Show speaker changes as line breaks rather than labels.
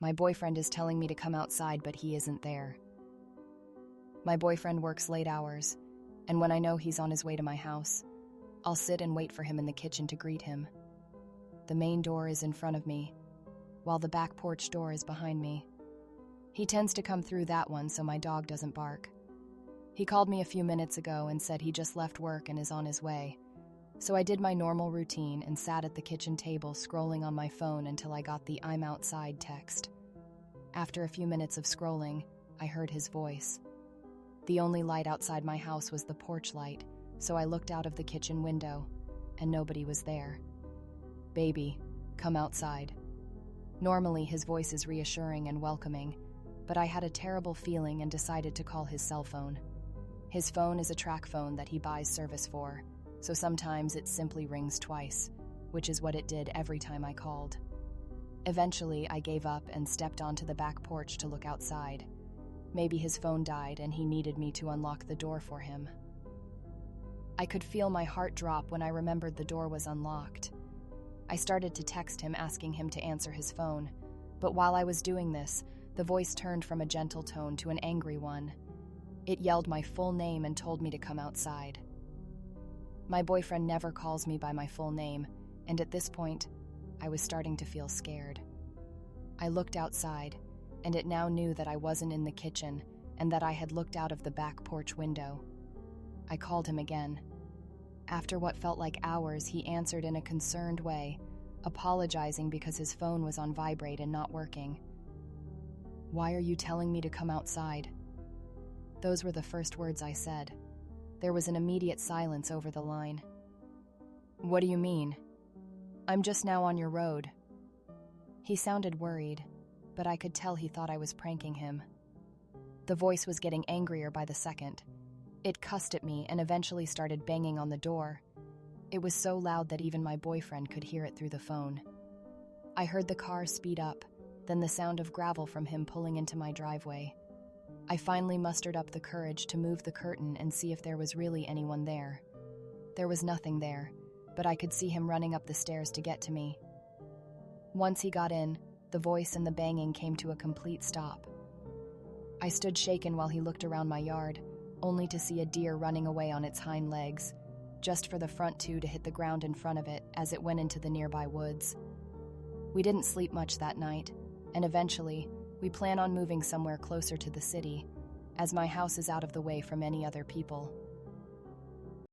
My boyfriend is telling me to come outside, but he isn't there. My boyfriend works late hours, and when I know he's on his way to my house, I'll sit and wait for him in the kitchen to greet him. The main door is in front of me, while the back porch door is behind me. He tends to come through that one so my dog doesn't bark. He called me a few minutes ago and said he just left work and is on his way. So I did my normal routine and sat at the kitchen table scrolling on my phone until I got the "I'm outside" text. After a few minutes of scrolling, I heard his voice. The only light outside my house was the porch light, so I looked out of the kitchen window, and nobody was there. "Baby, come outside." Normally his voice is reassuring and welcoming, but I had a terrible feeling and decided to call his cell phone. His phone is a track phone that he buys service for, so sometimes it simply rings twice, which is what it did every time I called. Eventually, I gave up and stepped onto the back porch to look outside. Maybe his phone died and he needed me to unlock the door for him. I could feel my heart drop when I remembered the door was unlocked. I started to text him asking him to answer his phone, but while I was doing this, the voice turned from a gentle tone to an angry one. It yelled my full name and told me to come outside. My boyfriend never calls me by my full name, and at this point, I was starting to feel scared. I looked outside, and it now knew that I wasn't in the kitchen and that I had looked out of the back porch window. I called him again. After what felt like hours, he answered in a concerned way, apologizing because his phone was on vibrate and not working. "Why are you telling me to come outside?" Those were the first words I said. There was an immediate silence over the line. "What do you mean?" "I'm just now on your road." He sounded worried, but I could tell he thought I was pranking him. The voice was getting angrier by the second. It cussed at me and eventually started banging on the door. It was so loud that even my boyfriend could hear it through the phone. I heard the car speed up, then the sound of gravel from him pulling into my driveway. I finally mustered up the courage to move the curtain and see if there was really anyone there. There was nothing there, but I could see him running up the stairs to get to me. Once he got in, the voice and the banging came to a complete stop. I stood shaken while he looked around my yard, only to see a deer running away on its hind legs, just for the front two to hit the ground in front of it as it went into the nearby woods. We didn't sleep much that night, and eventually, we plan on moving somewhere closer to the city, as my house is out of the way from any other people.